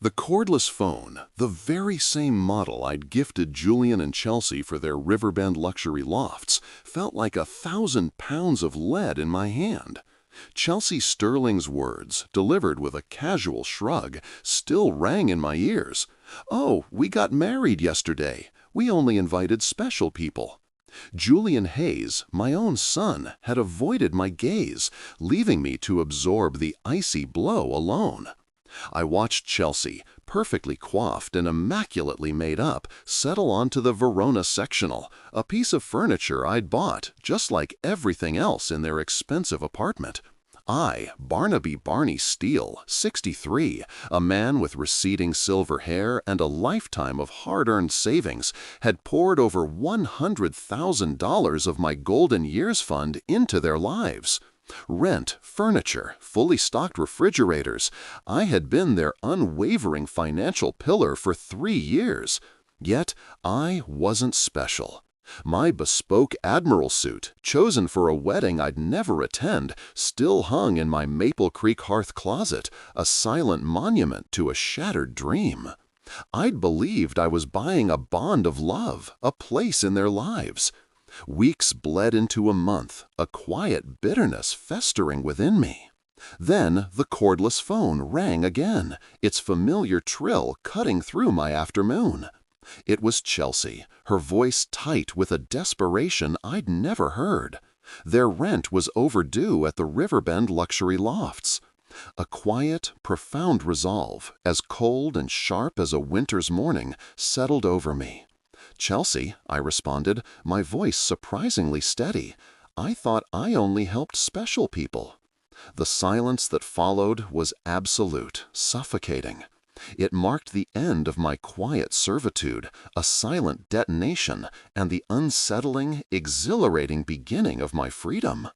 The cordless phone, the very same model I'd gifted Julian and Chelsea for their Riverbend luxury lofts, felt like 1,000 pounds of lead in my hand. Chelsea Sterling's words, delivered with a casual shrug, still rang in my ears. "Oh, we got married yesterday. We only invited special people." Julian Hayes, my own son, had avoided my gaze, leaving me to absorb the icy blow alone. I watched Chelsea, perfectly coiffed and immaculately made up, settle onto the Verona sectional, a piece of furniture I'd bought, just like everything else in their expensive apartment. I, Barnaby Barney Steele, 63, a man with receding silver hair and a lifetime of hard-earned savings, had poured over $100,000 of my golden years fund into their lives. Rent, furniture, fully stocked refrigerators. I had been their unwavering financial pillar for 3 years. Yet I wasn't special. My bespoke admiral suit, chosen for a wedding I'd never attend, still hung in my Maple Creek hearth closet, a silent monument to a shattered dream. I'd believed I was buying a bond of love, a place in their lives. Weeks bled into a month, a quiet bitterness festering within me. Then the cordless phone rang again, its familiar trill cutting through my afternoon. It was Chelsea, her voice tight with a desperation I'd never heard. Their rent was overdue at the Riverbend luxury lofts. A quiet, profound resolve, as cold and sharp as a winter's morning, settled over me. "Chelsea," I responded, my voice surprisingly steady, "I thought I only helped special people." The silence that followed was absolute, suffocating. It marked the end of my quiet servitude, a silent detonation, and the unsettling, exhilarating beginning of my freedom.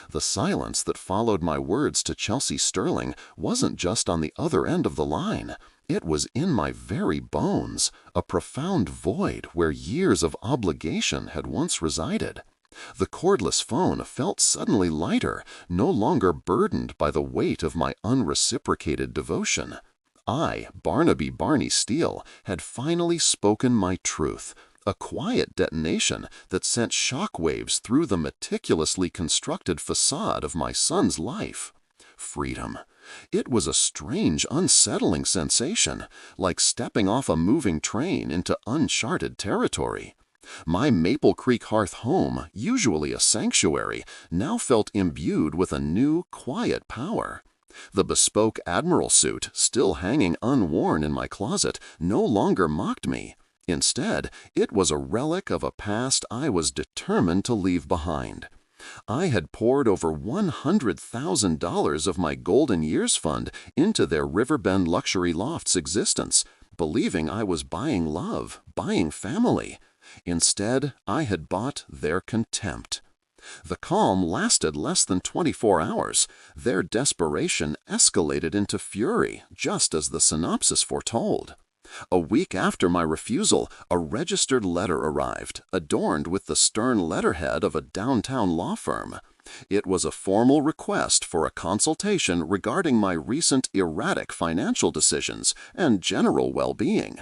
The silence that followed my words to Chelsea Sterling wasn't just on the other end of the line. It was in my very bones, a profound void where years of obligation had once resided. The cordless phone felt suddenly lighter, no longer burdened by the weight of my unreciprocated devotion. I, Barnaby Barney Steele, had finally spoken my truth, a quiet detonation that sent shockwaves through the meticulously constructed facade of my son's life. Freedom. It was a strange, unsettling sensation, like stepping off a moving train into uncharted territory. My Maple Creek hearth home, usually a sanctuary, now felt imbued with a new, quiet power. The bespoke admiral suit, still hanging unworn in my closet, no longer mocked me. Instead, it was a relic of a past I was determined to leave behind. I had poured over $100,000 of my golden years fund into their Riverbend luxury lofts existence, believing I was buying love, buying family. Instead, I had bought their contempt. The calm lasted less than 24 hours. Their desperation escalated into fury, just as the synopsis foretold. A week after my refusal, a registered letter arrived, adorned with the stern letterhead of a downtown law firm. It was a formal request for a consultation regarding my recent erratic financial decisions and general well-being.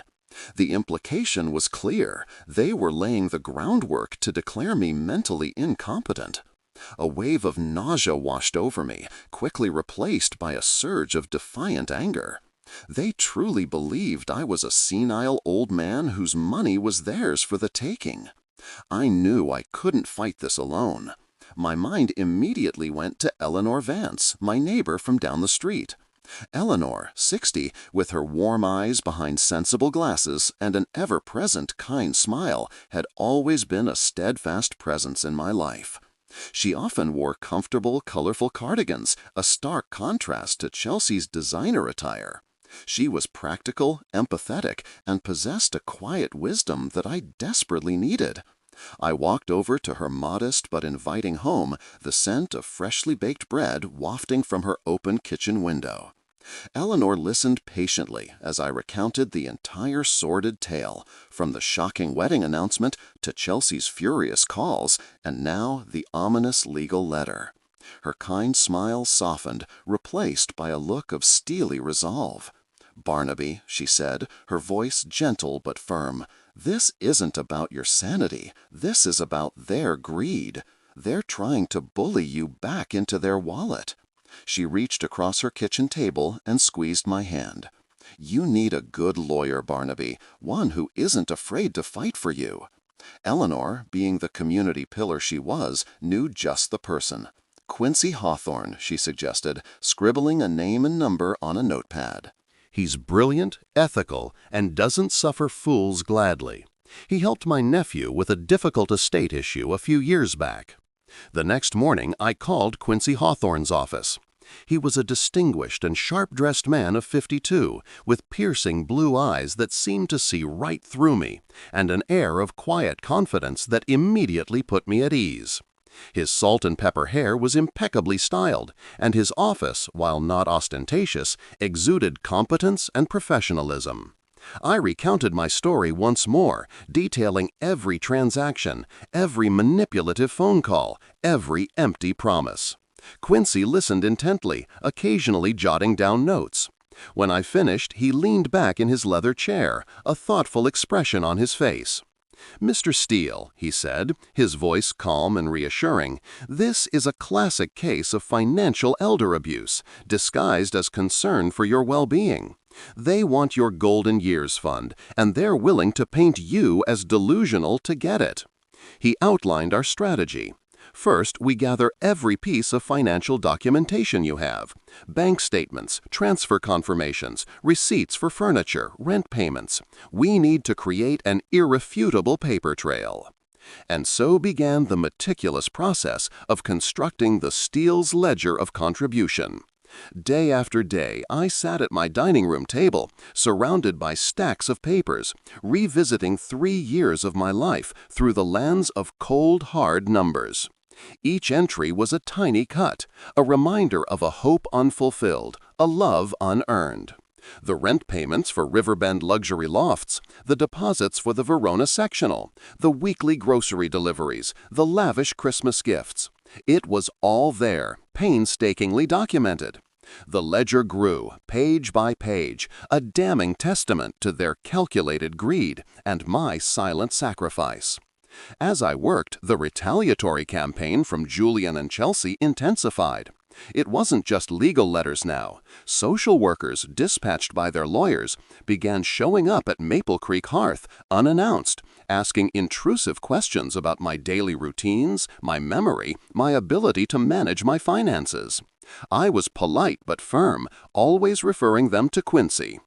The implication was clear. They were laying the groundwork to declare me mentally incompetent. A wave of nausea washed over me, quickly replaced by a surge of defiant anger. They truly believed I was a senile old man whose money was theirs for the taking. I knew I couldn't fight this alone. My mind immediately went to Eleanor Vance, my neighbor from down the street. Eleanor, 60, with her warm eyes behind sensible glasses and an ever-present kind smile, had always been a steadfast presence in my life. She often wore comfortable, colorful cardigans, a stark contrast to Chelsea's designer attire. She was practical, empathetic, and possessed a quiet wisdom that I desperately needed. I walked over to her modest but inviting home, the scent of freshly baked bread wafting from her open kitchen window. Eleanor listened patiently as I recounted the entire sordid tale, from the shocking wedding announcement to Chelsea's furious calls, and now the ominous legal letter. Her kind smile softened, replaced by a look of steely resolve. "Barnaby," she said, her voice gentle but firm, "this isn't about your sanity. This is about their greed. They're trying to bully you back into their wallet." She reached across her kitchen table and squeezed my hand. "You need a good lawyer, Barnaby, one who isn't afraid to fight for you." Eleanor, being the community pillar she was, knew just the person. "Quincy Hawthorne," she suggested, scribbling a name and number on a notepad. "He's brilliant, ethical, and doesn't suffer fools gladly. He helped my nephew with a difficult estate issue a few years back." The next morning, I called Quincy Hawthorne's office. He was a distinguished and sharp-dressed man of 52, with piercing blue eyes that seemed to see right through me, and an air of quiet confidence that immediately put me at ease. His salt-and-pepper hair was impeccably styled, and his office, while not ostentatious, exuded competence and professionalism. I recounted my story once more, detailing every transaction, every manipulative phone call, every empty promise. Quincy listened intently, occasionally jotting down notes. When I finished, he leaned back in his leather chair, a thoughtful expression on his face. "Mr. Steele," he said, his voice calm and reassuring, "this is a classic case of financial elder abuse, disguised as concern for your well-being. They want your Golden Years Fund, and they're willing to paint you as delusional to get it." He outlined our strategy. "First, we gather every piece of financial documentation you have: bank statements, transfer confirmations, receipts for furniture, rent payments. We need to create an irrefutable paper trail." And so began the meticulous process of constructing the Steele's ledger of contribution. Day after day, I sat at my dining room table, surrounded by stacks of papers, revisiting 3 years of my life through the lens of cold, hard numbers. Each entry was a tiny cut, a reminder of a hope unfulfilled, a love unearned. The rent payments for Riverbend luxury lofts, the deposits for the Verona sectional, the weekly grocery deliveries, the lavish Christmas gifts. It was all there, painstakingly documented. The ledger grew, page by page, a damning testament to their calculated greed and my silent sacrifice. As I worked, the retaliatory campaign from Julian and Chelsea intensified. It wasn't just legal letters now. Social workers, dispatched by their lawyers, began showing up at Maple Creek Hearth, unannounced, asking intrusive questions about my daily routines, my memory, my ability to manage my finances. I was polite but firm, always referring them to Quincy.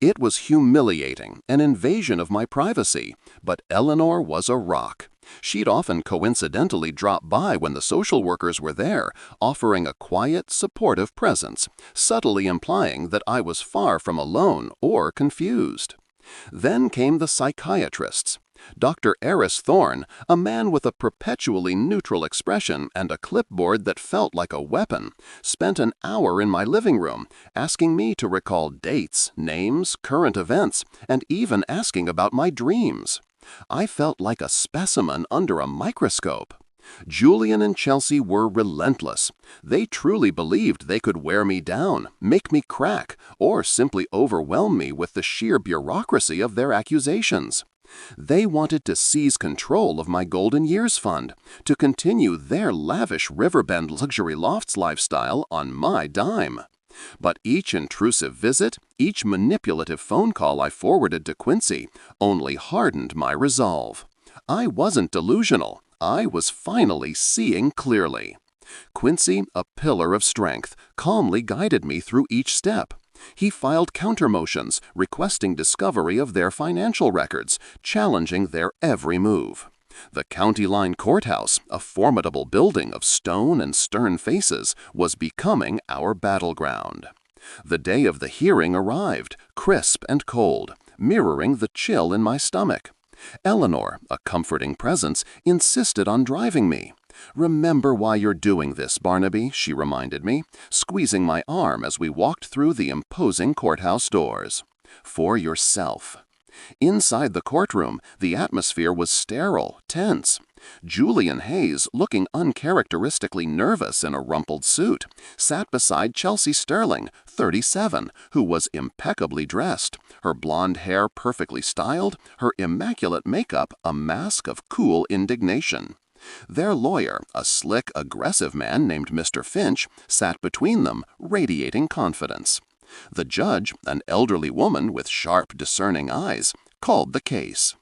It was humiliating, an invasion of my privacy, but Eleanor was a rock. She'd often coincidentally drop by when the social workers were there, offering a quiet, supportive presence, subtly implying that I was far from alone or confused. Then came the psychiatrists. Dr. Eris Thorne, a man with a perpetually neutral expression and a clipboard that felt like a weapon, spent an hour in my living room, asking me to recall dates, names, current events, and even asking about my dreams. I felt like a specimen under a microscope. Julian and Chelsea were relentless. They truly believed they could wear me down, make me crack, or simply overwhelm me with the sheer bureaucracy of their accusations. They wanted to seize control of my Golden Years Fund, to continue their lavish Riverbend luxury lofts lifestyle on my dime. But each intrusive visit, each manipulative phone call I forwarded to Quincy, only hardened my resolve. I wasn't delusional. I was finally seeing clearly. Quincy, a pillar of strength, calmly guided me through each step. He filed countermotions, requesting discovery of their financial records, challenging their every move. The County Line Courthouse, a formidable building of stone and stern faces, was becoming our battleground. The day of the hearing arrived, crisp and cold, mirroring the chill in my stomach. Eleanor, a comforting presence, insisted on driving me. "Remember why you're doing this, Barnaby," she reminded me, squeezing my arm as we walked through the imposing courthouse doors. "For yourself." Inside the courtroom, the atmosphere was sterile, tense. Julian Hayes, looking uncharacteristically nervous in a rumpled suit, sat beside Chelsea Sterling, 37, who was impeccably dressed, her blonde hair perfectly styled, her immaculate makeup a mask of cool indignation. Their lawyer, a slick, aggressive man named Mr. Finch, sat between them, radiating confidence. The judge, an elderly woman with sharp, discerning eyes, called the case.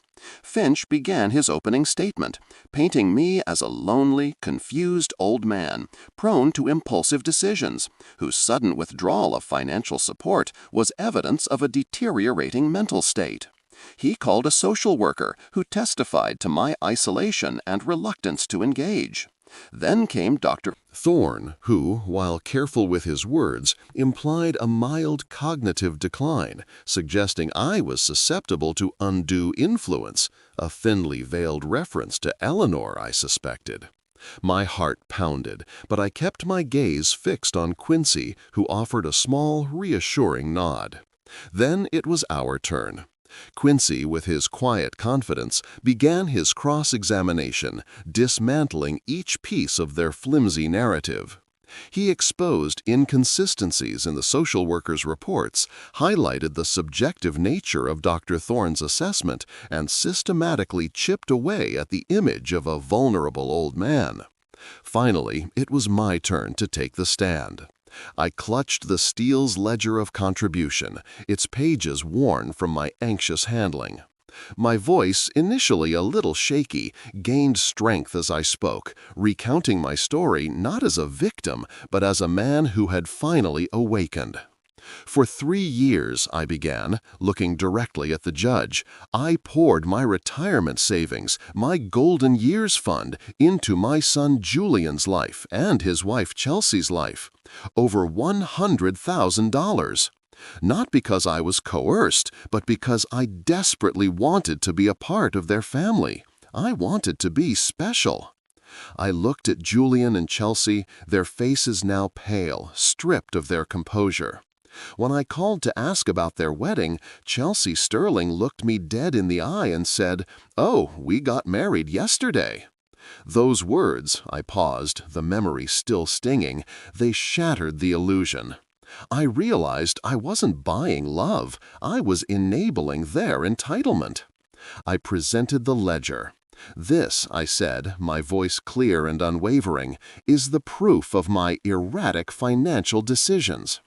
Finch began his opening statement, painting me as a lonely, confused old man, prone to impulsive decisions, whose sudden withdrawal of financial support was evidence of a deteriorating mental state. He called a social worker who testified to my isolation and reluctance to engage. Then came Dr. Thorne, who, while careful with his words, implied a mild cognitive decline, suggesting I was susceptible to undue influence, a thinly veiled reference to Eleanor, I suspected. My heart pounded, but I kept my gaze fixed on Quincy, who offered a small, reassuring nod. Then it was our turn. Quincy, with his quiet confidence, began his cross-examination, dismantling each piece of their flimsy narrative. He exposed inconsistencies in the social worker's reports, highlighted the subjective nature of Dr. Thorne's assessment, and systematically chipped away at the image of a vulnerable old man. Finally, it was my turn to take the stand. I clutched the Steele's ledger of contribution, its pages worn from my anxious handling. My voice, initially a little shaky, gained strength as I spoke, recounting my story not as a victim, but as a man who had finally awakened. For 3 years, I began, looking directly at the judge, I poured my retirement savings, my golden years fund, into my son Julian's life and his wife Chelsea's life. Over $100,000. Not because I was coerced, but because I desperately wanted to be a part of their family. I wanted to be special. I looked at Julian and Chelsea, their faces now pale, stripped of their composure. When I called to ask about their wedding, Chelsea Sterling looked me dead in the eye and said, "Oh, we got married yesterday." Those words, I paused, the memory still stinging, they shattered the illusion. I realized I wasn't buying love, I was enabling their entitlement. I presented the ledger. "This," I said, my voice clear and unwavering, "is the proof of my erratic financial decisions.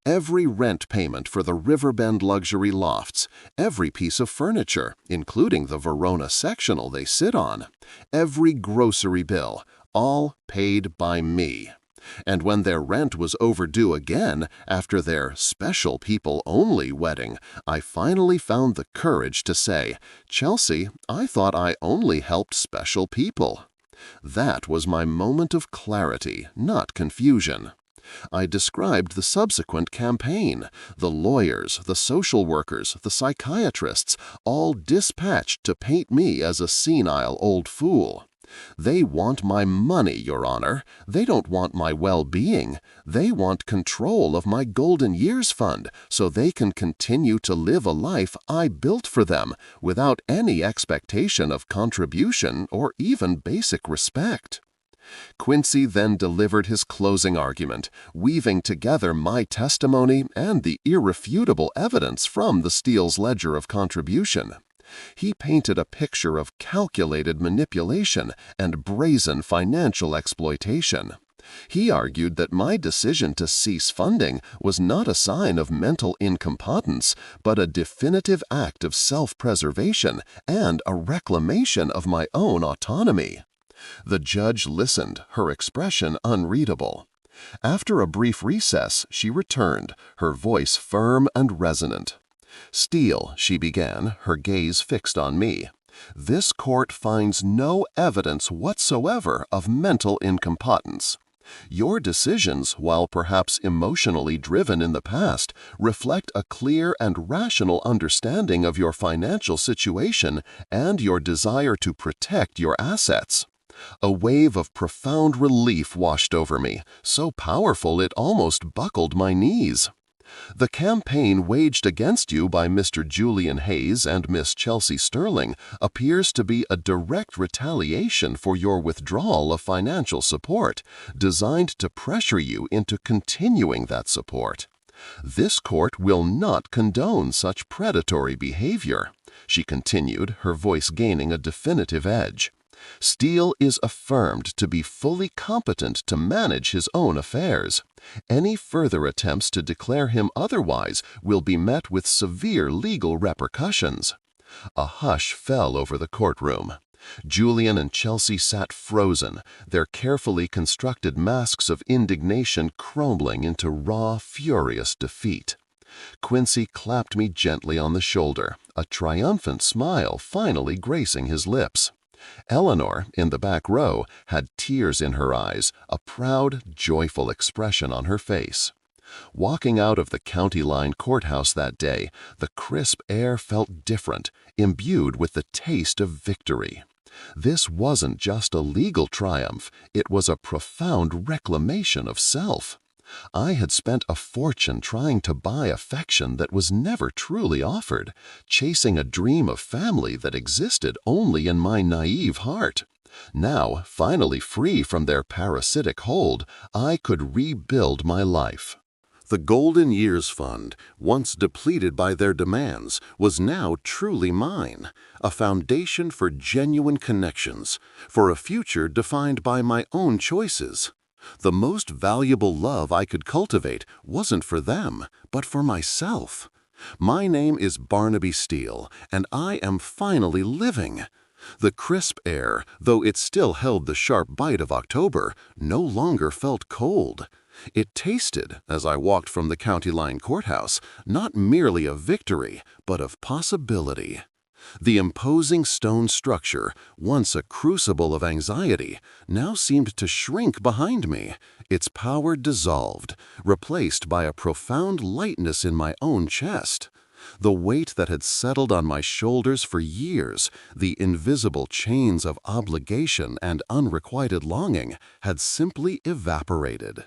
Every rent payment for the Riverbend luxury lofts, every piece of furniture, including the Verona sectional they sit on, every grocery bill, all paid by me. And when their rent was overdue again, after their special people only wedding, I finally found the courage to say, 'Chelsea, I thought I only helped special people.' That was my moment of clarity, not confusion. I described the subsequent campaign, the lawyers, the social workers, the psychiatrists, all dispatched to paint me as a senile old fool. They want my money, Your Honor. They don't want my well-being. They want control of my Golden Years Fund so they can continue to live a life I built for them without any expectation of contribution or even basic respect." Quincy then delivered his closing argument, weaving together my testimony and the irrefutable evidence from the Steele's ledger of contribution. He painted a picture of calculated manipulation and brazen financial exploitation. He argued that my decision to cease funding was not a sign of mental incompetence, but a definitive act of self-preservation and a reclamation of my own autonomy. The judge listened, her expression unreadable. After a brief recess, she returned, her voice firm and resonant. "Steele," she began, her gaze fixed on me, "this court finds no evidence whatsoever of mental incompetence. Your decisions, while perhaps emotionally driven in the past, reflect a clear and rational understanding of your financial situation and your desire to protect your assets." A wave of profound relief washed over me, so powerful it almost buckled my knees. The campaign waged against you by Mr. Julian Hayes and Miss Chelsea Sterling appears to be a direct retaliation for your withdrawal of financial support, designed to pressure you into continuing that support. This court will not condone such predatory behavior," she continued, her voice gaining a definitive edge. "Steele is affirmed to be fully competent to manage his own affairs. Any further attempts to declare him otherwise will be met with severe legal repercussions." A hush fell over the courtroom. Julian and Chelsea sat frozen, their carefully constructed masks of indignation crumbling into raw, furious defeat. Quincy clapped me gently on the shoulder, a triumphant smile finally gracing his lips. Eleanor, in the back row, had tears in her eyes, a proud, joyful expression on her face. Walking out of the county line courthouse that day, the crisp air felt different, imbued with the taste of victory. This wasn't just a legal triumph, it was a profound reclamation of self. I had spent a fortune trying to buy affection that was never truly offered, chasing a dream of family that existed only in my naive heart. Now, finally free from their parasitic hold, I could rebuild my life. The Golden Years Fund, once depleted by their demands, was now truly mine, a foundation for genuine connections, for a future defined by my own choices. The most valuable love I could cultivate wasn't for them, but for myself. My name is Barnaby Steele, and I am finally living. The crisp air, though it still held the sharp bite of October, no longer felt cold. It tasted, as I walked from the county line courthouse, not merely of victory, but of possibility. The imposing stone structure, once a crucible of anxiety, now seemed to shrink behind me, its power dissolved, replaced by a profound lightness in my own chest. The weight that had settled on my shoulders for years, the invisible chains of obligation and unrequited longing, had simply evaporated.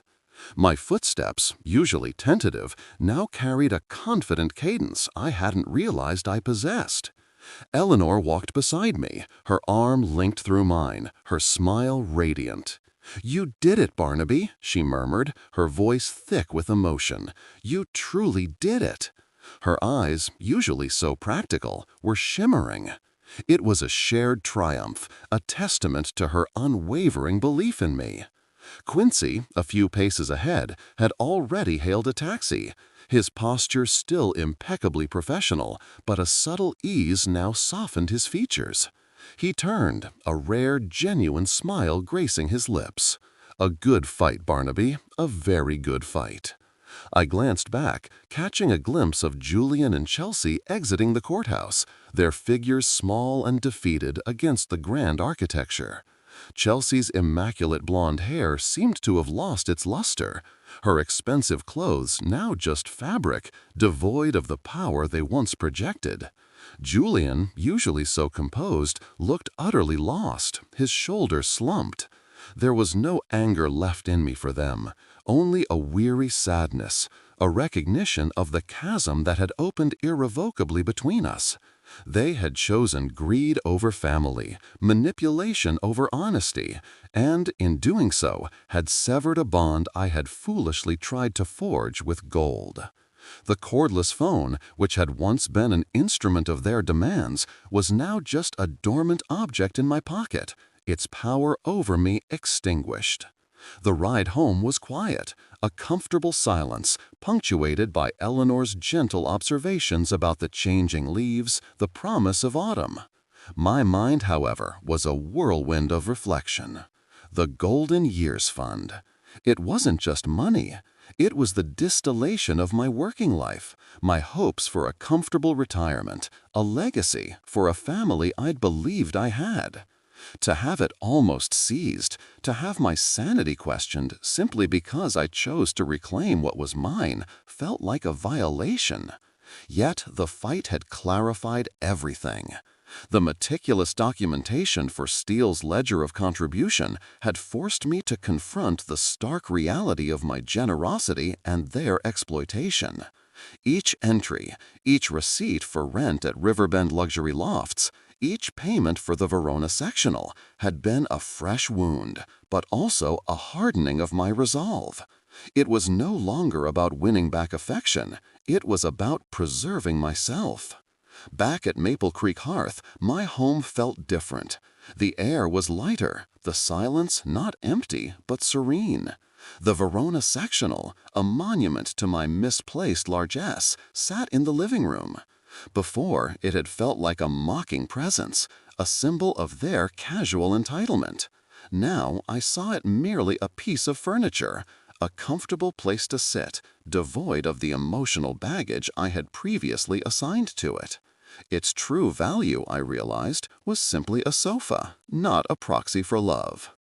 My footsteps, usually tentative, now carried a confident cadence I hadn't realized I possessed. Eleanor walked beside me, her arm linked through mine, her smile radiant. "You did it, Barnaby," she murmured, her voice thick with emotion. "You truly did it." Her eyes, usually so practical, were shimmering. It was a shared triumph, a testament to her unwavering belief in me. Quincy, a few paces ahead, had already hailed a taxi, his posture still impeccably professional, but a subtle ease now softened his features. He turned, a rare, genuine smile gracing his lips. "A good fight, Barnaby, a very good fight." I glanced back, catching a glimpse of Julian and Chelsea exiting the courthouse, their figures small and defeated against the grand architecture. Chelsea's immaculate blonde hair seemed to have lost its luster, her expensive clothes now just fabric, devoid of the power they once projected. Julian, usually so composed, looked utterly lost, his shoulders slumped. There was no anger left in me for them, only a weary sadness, a recognition of the chasm that had opened irrevocably between us. They had chosen greed over family, manipulation over honesty, and, in doing so, had severed a bond I had foolishly tried to forge with gold. The cordless phone, which had once been an instrument of their demands, was now just a dormant object in my pocket, its power over me extinguished. The ride home was quiet, a comfortable silence, punctuated by Eleanor's gentle observations about the changing leaves, the promise of autumn. My mind, however, was a whirlwind of reflection. The Golden Years Fund. It wasn't just money. It was the distillation of my working life, my hopes for a comfortable retirement, a legacy for a family I'd believed I had. To have it almost seized, to have my sanity questioned simply because I chose to reclaim what was mine, felt like a violation. Yet the fight had clarified everything. The meticulous documentation for Steele's ledger of contribution had forced me to confront the stark reality of my generosity and their exploitation. Each entry, each receipt for rent at Riverbend Luxury Lofts, each payment for the Verona sectional had been a fresh wound, but also a hardening of my resolve. It was no longer about winning back affection, it was about preserving myself. Back at Maple Creek Hearth, my home felt different. The air was lighter, the silence not empty but serene. The Verona sectional, a monument to my misplaced largesse, sat in the living room. Before, it had felt like a mocking presence, a symbol of their casual entitlement. Now I saw it merely a piece of furniture, a comfortable place to sit, devoid of the emotional baggage I had previously assigned to it. Its true value, I realized, was simply a sofa, not a proxy for love.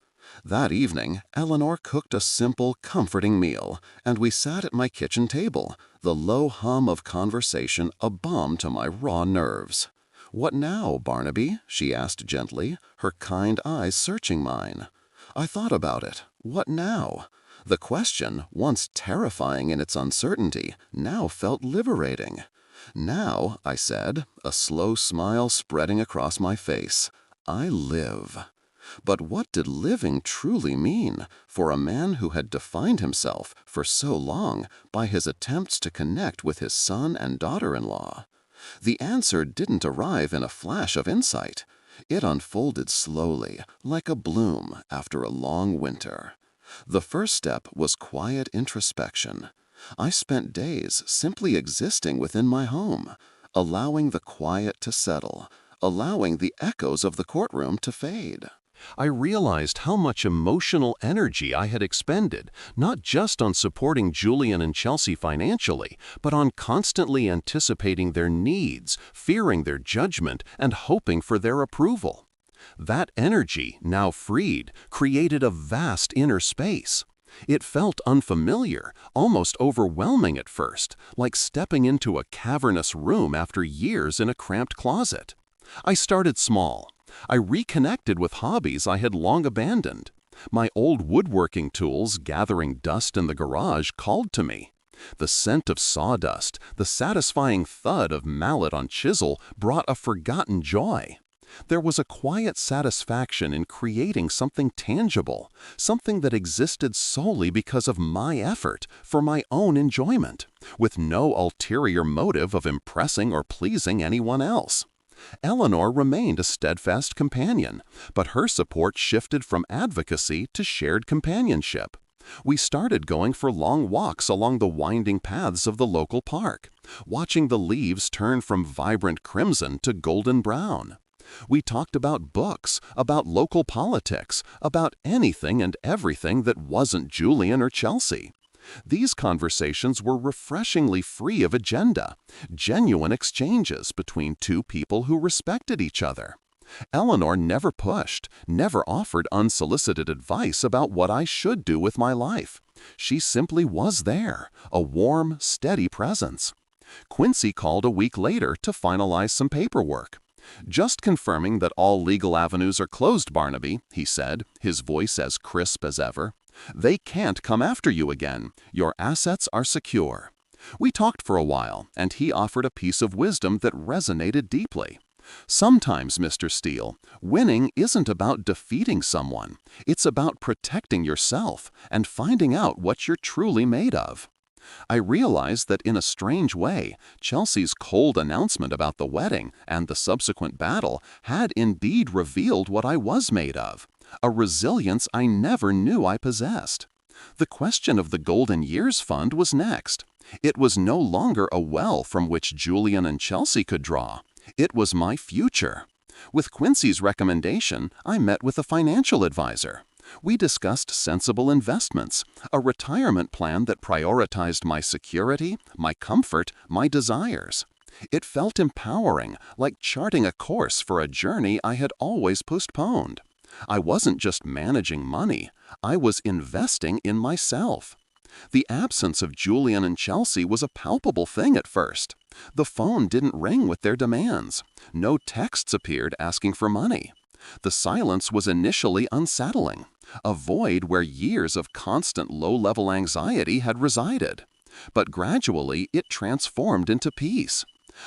That evening, Eleanor cooked a simple, comforting meal, and we sat at my kitchen table, the low hum of conversation a balm to my raw nerves. "What now, Barnaby?" she asked gently, her kind eyes searching mine. I thought about it. What now? The question, once terrifying in its uncertainty, now felt liberating. "Now," I said, a slow smile spreading across my face, "I live." But what did living truly mean for a man who had defined himself for so long by his attempts to connect with his son and daughter-in-law? The answer didn't arrive in a flash of insight. It unfolded slowly, like a bloom after a long winter. The first step was quiet introspection. I spent days simply existing within my home, allowing the quiet to settle, allowing the echoes of the courtroom to fade. I realized how much emotional energy I had expended, not just on supporting Julian and Chelsea financially, but on constantly anticipating their needs, fearing their judgment, and hoping for their approval. That energy, now freed, created a vast inner space. It felt unfamiliar, almost overwhelming at first, like stepping into a cavernous room after years in a cramped closet. I started small. I reconnected with hobbies I had long abandoned. My old woodworking tools gathering dust in the garage called to me. The scent of sawdust, the satisfying thud of mallet on chisel brought a forgotten joy. There was a quiet satisfaction in creating something tangible, something that existed solely because of my effort, for my own enjoyment, with no ulterior motive of impressing or pleasing anyone else. Eleanor remained a steadfast companion, but her support shifted from advocacy to shared companionship. We started going for long walks along the winding paths of the local park, watching the leaves turn from vibrant crimson to golden brown. We talked about books, about local politics, about anything and everything that wasn't Julian or Chelsea. These conversations were refreshingly free of agenda, genuine exchanges between two people who respected each other. Eleanor never pushed, never offered unsolicited advice about what I should do with my life. She simply was there, a warm, steady presence. Quincy called a week later to finalize some paperwork. "Just confirming that all legal avenues are closed, Barnaby," he said, his voice as crisp as ever. "They can't come after you again. Your assets are secure." We talked for a while, and he offered a piece of wisdom that resonated deeply. "Sometimes, Mr. Steele, winning isn't about defeating someone. It's about protecting yourself and finding out what you're truly made of." I realized that in a strange way, Chelsea's cold announcement about the wedding and the subsequent battle had indeed revealed what I was made of, a resilience I never knew I possessed. The question of the Golden Years Fund was next. It was no longer a well from which Julian and Chelsea could draw. It was my future. With Quincy's recommendation, I met with a financial advisor. We discussed sensible investments, a retirement plan that prioritized my security, my comfort, my desires. It felt empowering, like charting a course for a journey I had always postponed. I wasn't just managing money, I was investing in myself. The absence of Julian and Chelsea was a palpable thing at first. The phone didn't ring with their demands. No texts appeared asking for money. The silence was initially unsettling, a void where years of constant low-level anxiety had resided. But gradually, it transformed into peace.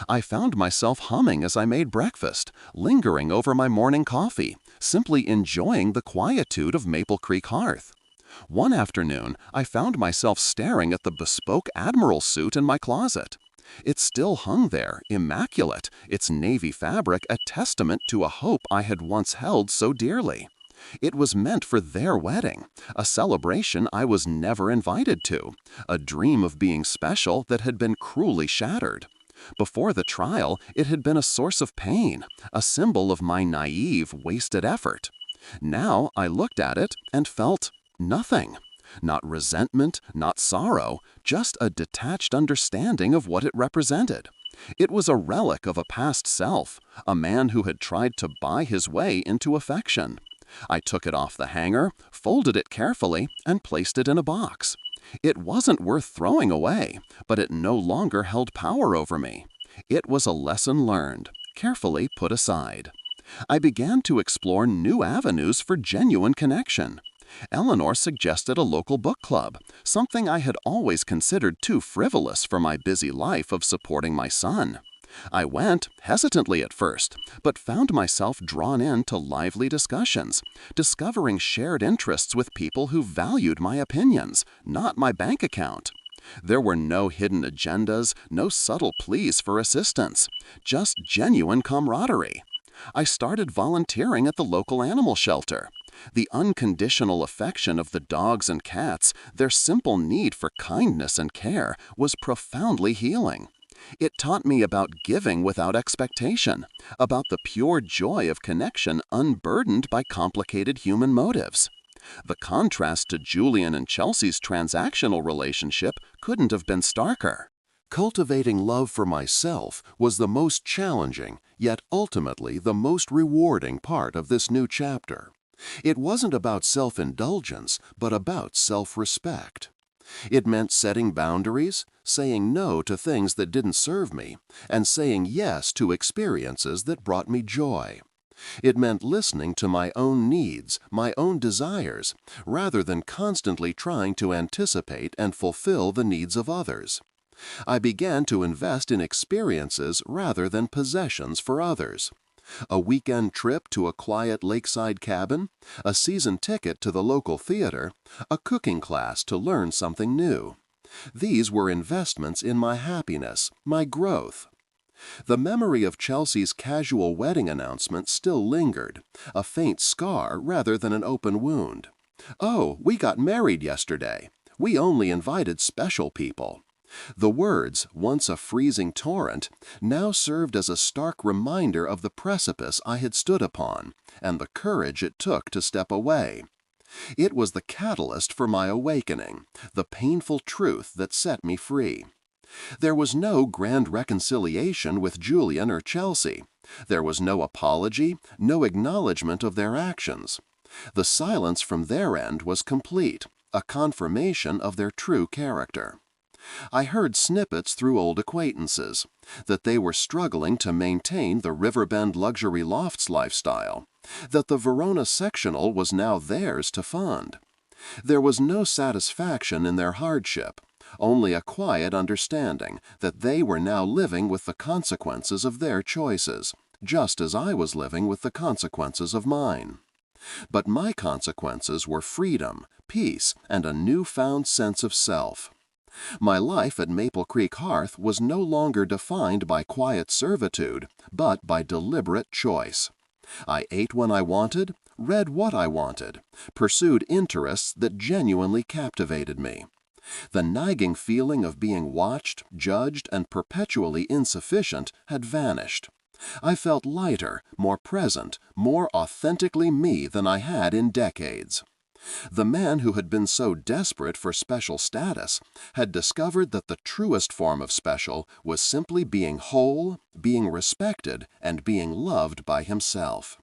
I found myself humming as I made breakfast, lingering over my morning coffee, simply enjoying the quietude of Maple Creek hearth. One afternoon, I found myself staring at the bespoke Admiral suit in my closet. It still hung there, immaculate, its navy fabric a testament to a hope I had once held so dearly. It was meant for their wedding, a celebration I was never invited to, a dream of being special that had been cruelly shattered. Before the trial, it had been a source of pain, a symbol of my naive, wasted effort. Now I looked at it and felt nothing. Not resentment, not sorrow, just a detached understanding of what it represented. It was a relic of a past self, a man who had tried to buy his way into affection. I took it off the hanger, folded it carefully, and placed it in a box. It wasn't worth throwing away, but it no longer held power over me. It was a lesson learned, carefully put aside. I began to explore new avenues for genuine connection. Eleanor suggested a local book club, something I had always considered too frivolous for my busy life of supporting my son. I went, hesitantly at first, but found myself drawn into lively discussions, discovering shared interests with people who valued my opinions, not my bank account. There were no hidden agendas, no subtle pleas for assistance, just genuine camaraderie. I started volunteering at the local animal shelter. The unconditional affection of the dogs and cats, their simple need for kindness and care, was profoundly healing. It taught me about giving without expectation, about the pure joy of connection unburdened by complicated human motives. The contrast to Julian and Chelsea's transactional relationship couldn't have been starker. Cultivating love for myself was the most challenging, yet ultimately the most rewarding part of this new chapter. It wasn't about self-indulgence, but about self-respect. It meant setting boundaries, saying no to things that didn't serve me, and saying yes to experiences that brought me joy. It meant listening to my own needs, my own desires, rather than constantly trying to anticipate and fulfill the needs of others. I began to invest in experiences rather than possessions for others. A weekend trip to a quiet lakeside cabin, a season ticket to the local theater, a cooking class to learn something new. These were investments in my happiness, my growth. The memory of Chelsea's casual wedding announcement still lingered, a faint scar rather than an open wound. "Oh, we got married yesterday. We only invited special people." The words, once a freezing torrent, now served as a stark reminder of the precipice I had stood upon, and the courage it took to step away. It was the catalyst for my awakening, the painful truth that set me free. There was no grand reconciliation with Julian or Chelsea. There was no apology, no acknowledgement of their actions. The silence from their end was complete, a confirmation of their true character. I heard snippets through old acquaintances, that they were struggling to maintain the Riverbend luxury lofts lifestyle, that the Verona sectional was now theirs to fund. There was no satisfaction in their hardship, only a quiet understanding that they were now living with the consequences of their choices, just as I was living with the consequences of mine. But my consequences were freedom, peace, and a newfound sense of self. My life at Maple Creek Hearth was no longer defined by quiet servitude, but by deliberate choice. I ate when I wanted, read what I wanted, pursued interests that genuinely captivated me. The nagging feeling of being watched, judged, and perpetually insufficient had vanished. I felt lighter, more present, more authentically me than I had in decades. The man who had been so desperate for special status had discovered that the truest form of special was simply being whole, being respected, and being loved by himself.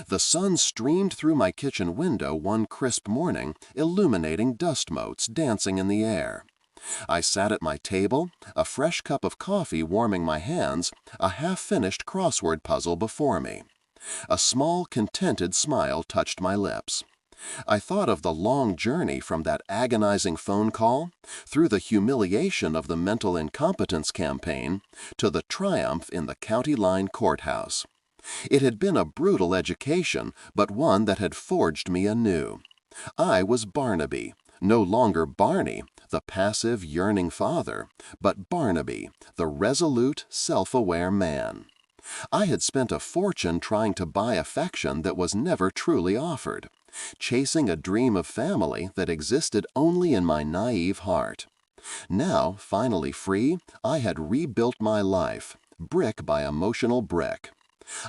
The sun streamed through my kitchen window one crisp morning, illuminating dust motes dancing in the air. I sat at my table, a fresh cup of coffee warming my hands, a half-finished crossword puzzle before me. A small, contented smile touched my lips. I thought of the long journey from that agonizing phone call, through the humiliation of the mental incompetence campaign, to the triumph in the county line courthouse. It had been a brutal education, but one that had forged me anew. I was Barnaby, no longer Barney, the passive, yearning father, but Barnaby, the resolute, self-aware man. I had spent a fortune trying to buy affection that was never truly offered, chasing a dream of family that existed only in my naive heart. Now, finally free, I had rebuilt my life, brick by emotional brick.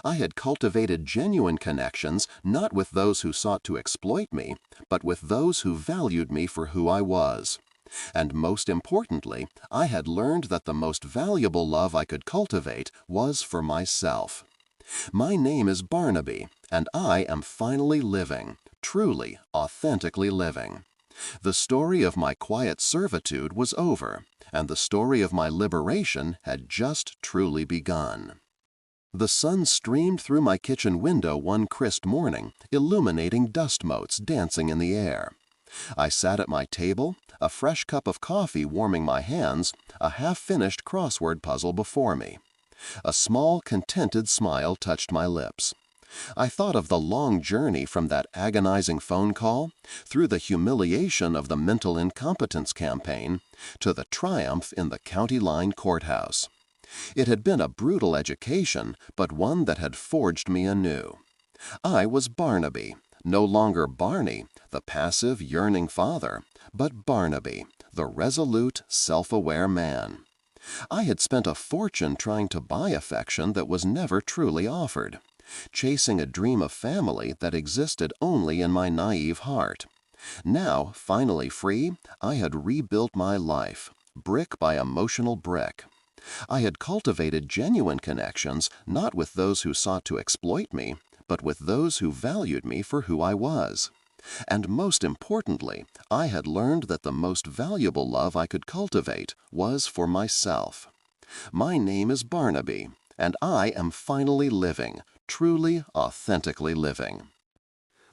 I had cultivated genuine connections not with those who sought to exploit me, but with those who valued me for who I was. And most importantly, I had learned that the most valuable love I could cultivate was for myself. My name is Barnaby, and I am finally living, truly, authentically living. The story of my quiet servitude was over, and the story of my liberation had just truly begun. The sun streamed through my kitchen window one crisp morning, illuminating dust motes dancing in the air. I sat at my table, a fresh cup of coffee warming my hands, a half-finished crossword puzzle before me. A small, contented smile touched my lips. I thought of the long journey from that agonizing phone call, through the humiliation of the mental incompetence campaign, to the triumph in the county line courthouse. It had been a brutal education, but one that had forged me anew. I was Barnaby, no longer Barney, the passive, yearning father, but Barnaby, the resolute, self-aware man. I had spent a fortune trying to buy affection that was never truly offered, chasing a dream of family that existed only in my naive heart. Now, finally free, I had rebuilt my life, brick by emotional brick. I had cultivated genuine connections not with those who sought to exploit me, but with those who valued me for who I was. And most importantly, I had learned that the most valuable love I could cultivate was for myself. My name is Barnaby, and I am finally living, truly, authentically living.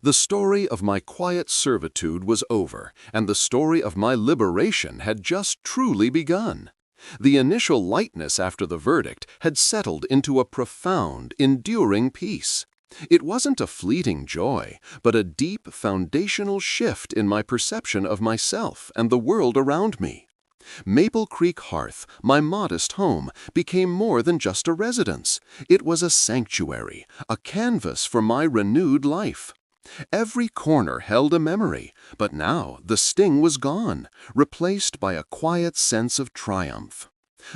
The story of my quiet servitude was over, and the story of my liberation had just truly begun. The initial lightness after the verdict had settled into a profound, enduring peace. It wasn't a fleeting joy, but a deep, foundational shift in my perception of myself and the world around me. Maple Creek Hearth, my modest home, became more than just a residence. It was a sanctuary, a canvas for my renewed life. Every corner held a memory, but now the sting was gone, replaced by a quiet sense of triumph.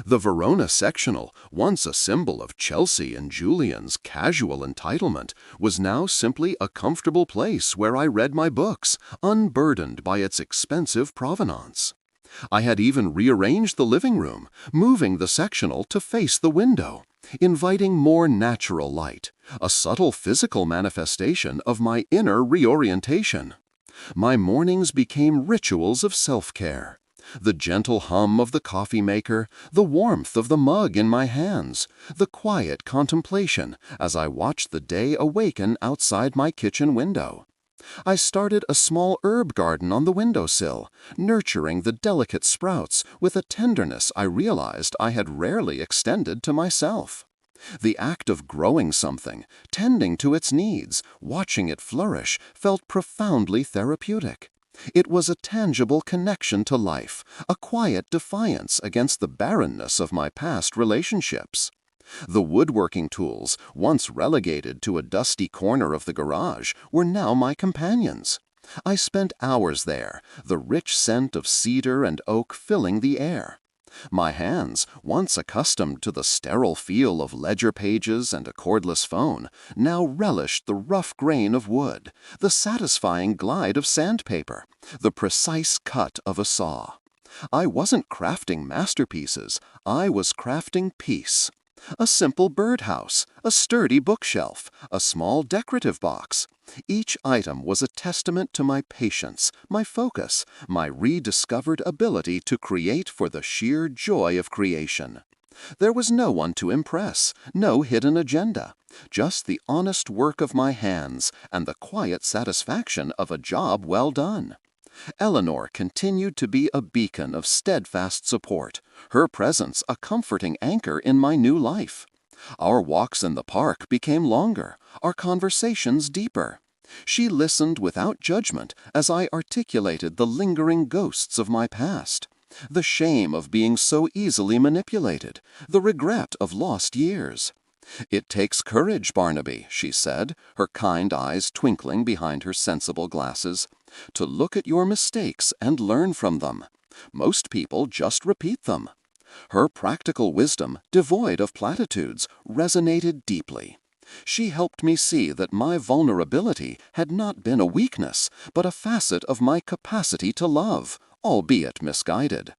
The Verona sectional, once a symbol of Chelsea and Julian's casual entitlement, was now simply a comfortable place where I read my books, unburdened by its expensive provenance. I had even rearranged the living room, moving the sectional to face the window, inviting more natural light, a subtle physical manifestation of my inner reorientation. My mornings became rituals of self-care. The gentle hum of the coffee maker, the warmth of the mug in my hands, the quiet contemplation as I watched the day awaken outside my kitchen window. I started a small herb garden on the windowsill, nurturing the delicate sprouts with a tenderness I realized I had rarely extended to myself. The act of growing something, tending to its needs, watching it flourish, felt profoundly therapeutic. It was a tangible connection to life, a quiet defiance against the barrenness of my past relationships. The woodworking tools, once relegated to a dusty corner of the garage, were now my companions. I spent hours there, the rich scent of cedar and oak filling the air. My hands, once accustomed to the sterile feel of ledger pages and a cordless phone, now relished the rough grain of wood, the satisfying glide of sandpaper, the precise cut of a saw. I wasn't crafting masterpieces, I was crafting peace. A simple birdhouse, a sturdy bookshelf, a small decorative box. Each item was a testament to my patience, my focus, my rediscovered ability to create for the sheer joy of creation. There was no one to impress, no hidden agenda, just the honest work of my hands and the quiet satisfaction of a job well done. Eleanor continued to be a beacon of steadfast support, her presence a comforting anchor in my new life. Our walks in the park became longer, our conversations deeper. She listened without judgment as I articulated the lingering ghosts of my past, the shame of being so easily manipulated, the regret of lost years. "It takes courage, Barnaby," she said, her kind eyes twinkling behind her sensible glasses, "to look at your mistakes and learn from them. Most people just repeat them." Her practical wisdom, devoid of platitudes, resonated deeply. She helped me see that my vulnerability had not been a weakness, but a facet of my capacity to love, albeit misguided.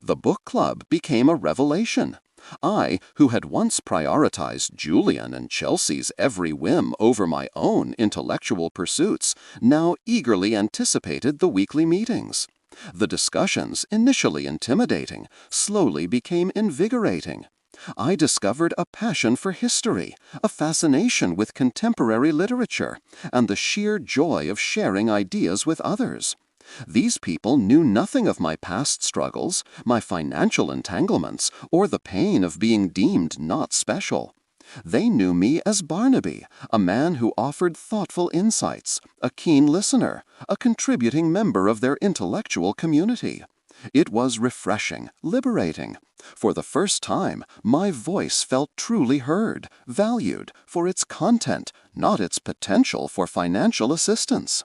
The book club became a revelation. I, who had once prioritized Julian and Chelsea's every whim over my own intellectual pursuits, now eagerly anticipated the weekly meetings. The discussions, initially intimidating, slowly became invigorating. I discovered a passion for history, a fascination with contemporary literature, and the sheer joy of sharing ideas with others. These people knew nothing of my past struggles, my financial entanglements, or the pain of being deemed not special. They knew me as Barnaby, a man who offered thoughtful insights, a keen listener, a contributing member of their intellectual community. It was refreshing, liberating. For the first time, my voice felt truly heard, valued for its content, not its potential for financial assistance.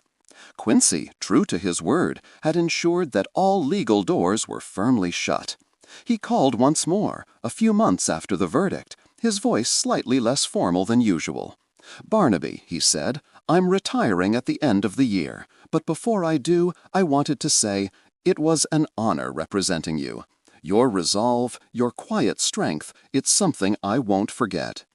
Quincy, true to his word, had ensured that all legal doors were firmly shut. He called once more, a few months after the verdict, his voice slightly less formal than usual. "Barnaby," he said, "I'm retiring at the end of the year, but before I do, I wanted to say, it was an honor representing you. Your resolve, your quiet strength, it's something I won't forget."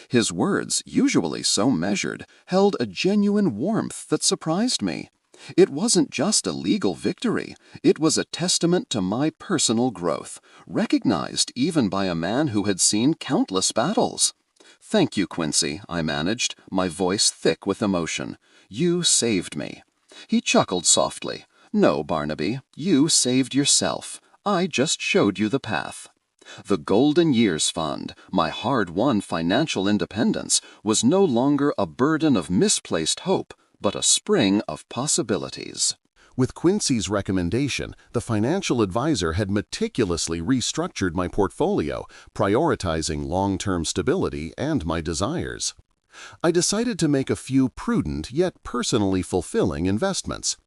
His words, usually so measured, held a genuine warmth that surprised me. It wasn't just a legal victory, it was a testament to my personal growth, recognized even by a man who had seen countless battles. "Thank you, Quincy," I managed, my voice thick with emotion. "You saved me." He chuckled softly. "No, Barnaby, you saved yourself. I just showed you the path." The Golden Years Fund, my hard-won financial independence, was no longer a burden of misplaced hope, but a spring of possibilities. With Quincy's recommendation, the financial advisor had meticulously restructured my portfolio, prioritizing long-term stability and my desires. I decided to make a few prudent yet personally fulfilling investments.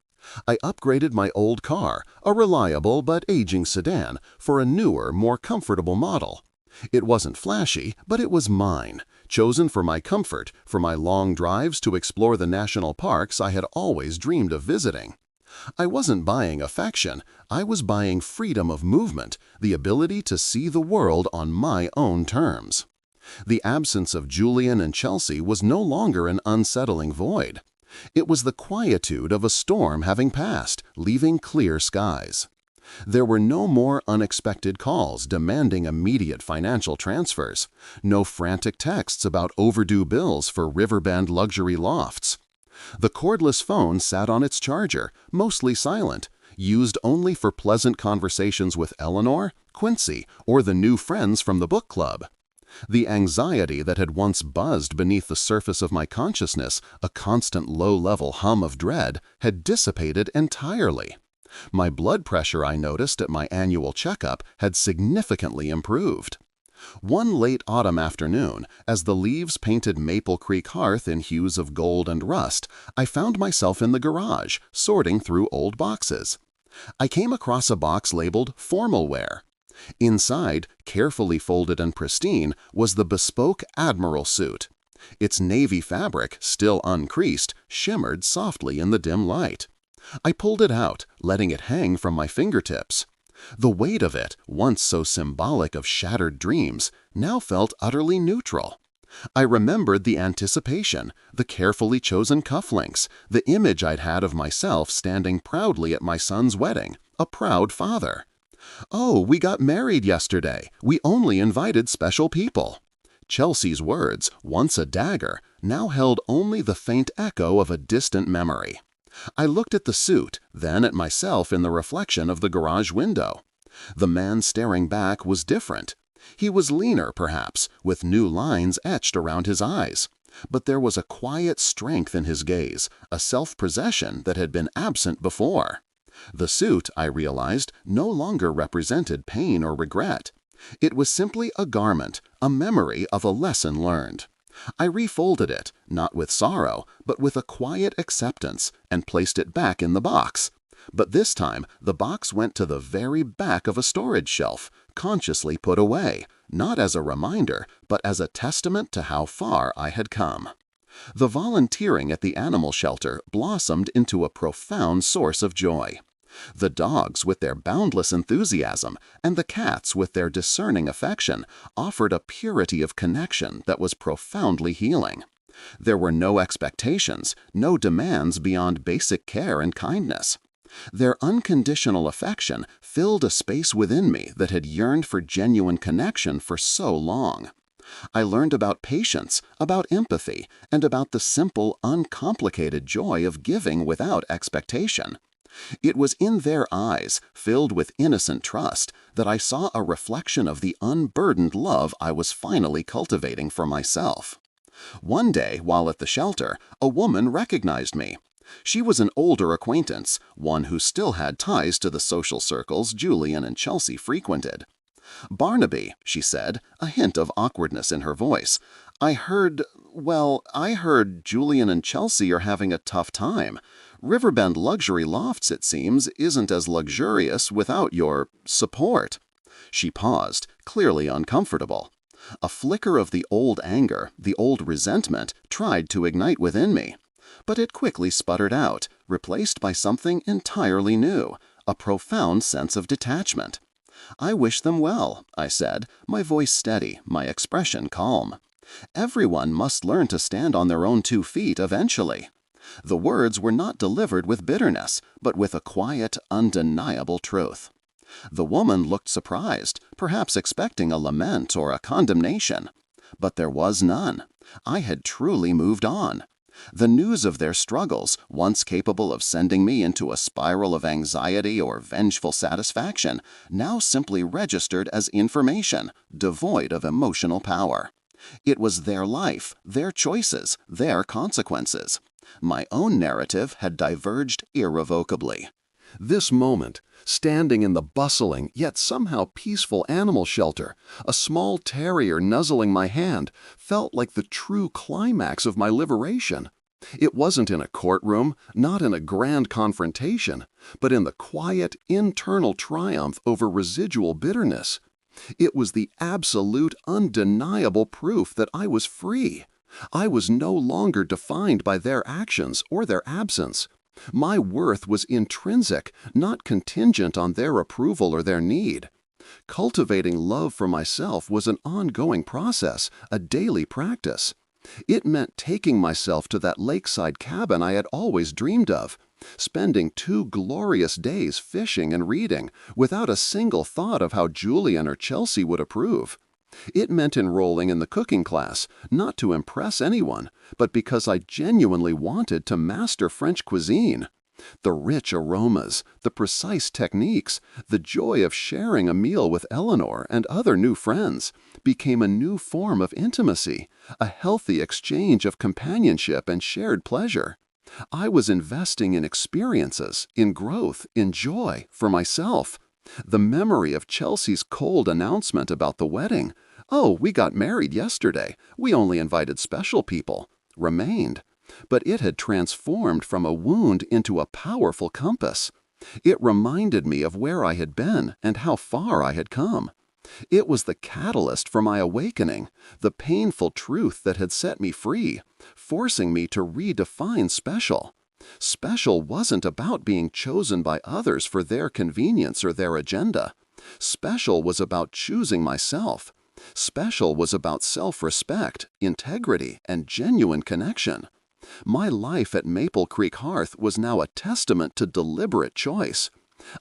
I upgraded my old car, a reliable but aging sedan, for a newer, more comfortable model. It wasn't flashy, but it was mine, chosen for my comfort, for my long drives to explore the national parks I had always dreamed of visiting. I wasn't buying affection, I was buying freedom of movement, the ability to see the world on my own terms. The absence of Julian and Chelsea was no longer an unsettling void. It was the quietude of a storm having passed, leaving clear skies. There were no more unexpected calls demanding immediate financial transfers, no frantic texts about overdue bills for Riverbend luxury lofts. The cordless phone sat on its charger, mostly silent, used only for pleasant conversations with Eleanor, Quincy, or the new friends from the book club. The anxiety that had once buzzed beneath the surface of my consciousness, a constant low-level hum of dread, had dissipated entirely. My blood pressure, I noticed at my annual checkup, had significantly improved. One late autumn afternoon, as the leaves painted Maple Creek hearth in hues of gold and rust, I found myself in the garage, sorting through old boxes. I came across a box labeled Formal Wear. Inside, carefully folded and pristine, was the bespoke Admiral suit. Its navy fabric, still uncreased, shimmered softly in the dim light. I pulled it out, letting it hang from my fingertips. The weight of it, once so symbolic of shattered dreams, now felt utterly neutral. I remembered the anticipation, the carefully chosen cufflinks, the image I'd had of myself standing proudly at my son's wedding, a proud father. "Oh, we got married yesterday. We only invited special people." Chelsea's words, once a dagger, now held only the faint echo of a distant memory. I looked at the suit, then at myself in the reflection of the garage window. The man staring back was different. He was leaner, perhaps, with new lines etched around his eyes. But there was a quiet strength in his gaze, a self-possession that had been absent before. The suit, I realized, no longer represented pain or regret. It was simply a garment, a memory of a lesson learned. I refolded it, not with sorrow, but with a quiet acceptance, and placed it back in the box. But this time, the box went to the very back of a storage shelf, consciously put away, not as a reminder, but as a testament to how far I had come. The volunteering at the animal shelter blossomed into a profound source of joy. The dogs, with their boundless enthusiasm, and the cats, with their discerning affection, offered a purity of connection that was profoundly healing. There were no expectations, no demands beyond basic care and kindness. Their unconditional affection filled a space within me that had yearned for genuine connection for so long. I learned about patience, about empathy, and about the simple, uncomplicated joy of giving without expectation. It was in their eyes, filled with innocent trust, that I saw a reflection of the unburdened love I was finally cultivating for myself. One day, while at the shelter, a woman recognized me. She was an older acquaintance, one who still had ties to the social circles Julian and Chelsea frequented. "Barnaby," she said, a hint of awkwardness in her voice, I heard Julian and Chelsea are having a tough time. Riverbend Luxury Lofts, it seems, isn't as luxurious without your support." She paused, clearly uncomfortable. A flicker of the old anger, the old resentment, tried to ignite within me. But it quickly sputtered out, replaced by something entirely new, a profound sense of detachment. "I wish them well," I said, my voice steady, my expression calm. "Everyone must learn to stand on their own 2 feet eventually." The words were not delivered with bitterness, but with a quiet, undeniable truth. The woman looked surprised, perhaps expecting a lament or a condemnation. But there was none. I had truly moved on. The news of their struggles, once capable of sending me into a spiral of anxiety or vengeful satisfaction, now simply registered as information, devoid of emotional power. It was their life, their choices, their consequences. My own narrative had diverged irrevocably. This moment, standing in the bustling yet somehow peaceful animal shelter, a small terrier nuzzling my hand, felt like the true climax of my liberation. It wasn't in a courtroom, not in a grand confrontation, but in the quiet, internal triumph over residual bitterness. It was the absolute, undeniable proof that I was free. I was no longer defined by their actions or their absence. My worth was intrinsic, not contingent on their approval or their need. Cultivating love for myself was an ongoing process, a daily practice. It meant taking myself to that lakeside cabin I had always dreamed of, spending 2 glorious days fishing and reading, without a single thought of how Julian or Chelsea would approve. It meant enrolling in the cooking class, not to impress anyone, but because I genuinely wanted to master French cuisine. The rich aromas, the precise techniques, the joy of sharing a meal with Eleanor and other new friends became a new form of intimacy, a healthy exchange of companionship and shared pleasure. I was investing in experiences, in growth, in joy, for myself. The memory of Chelsea's cold announcement about the wedding, "Oh, we got married yesterday. We only invited special people," remained. But it had transformed from a wound into a powerful compass. It reminded me of where I had been and how far I had come. It was the catalyst for my awakening, the painful truth that had set me free, forcing me to redefine special. Special wasn't about being chosen by others for their convenience or their agenda. Special was about choosing myself. Special was about self-respect, integrity, and genuine connection. My life at Maple Creek Hearth was now a testament to deliberate choice.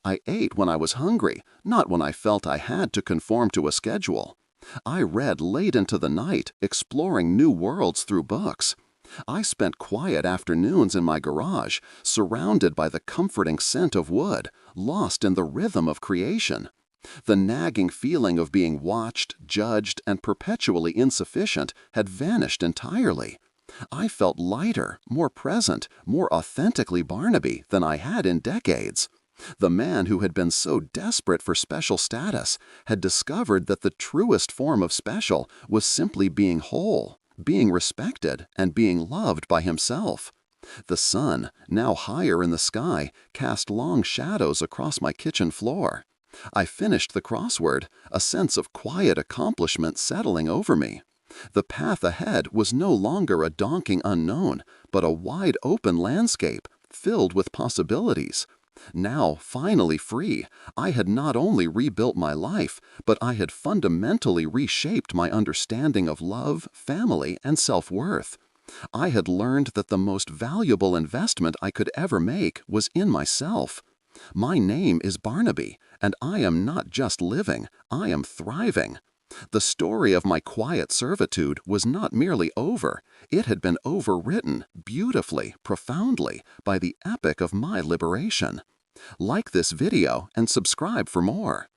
I ate when I was hungry, not when I felt I had to conform to a schedule. I read late into the night, exploring new worlds through books. I spent quiet afternoons in my garage, surrounded by the comforting scent of wood, lost in the rhythm of creation. The nagging feeling of being watched, judged, and perpetually insufficient had vanished entirely. I felt lighter, more present, more authentically Barnaby than I had in decades. The man who had been so desperate for special status had discovered that the truest form of special was simply being whole, being respected, and being loved by himself. The sun, now higher in the sky, cast long shadows across my kitchen floor. I finished the crossword, a sense of quiet accomplishment settling over me. The path ahead was no longer a daunting unknown, but a wide open landscape filled with possibilities. Now, finally free, I had not only rebuilt my life, but I had fundamentally reshaped my understanding of love, family, and self-worth. I had learned that the most valuable investment I could ever make was in myself. My name is Barnaby, and I am not just living, I am thriving. The story of my quiet servitude was not merely over, it had been overwritten, beautifully, profoundly, by the epic of my liberation. Like this video and subscribe for more.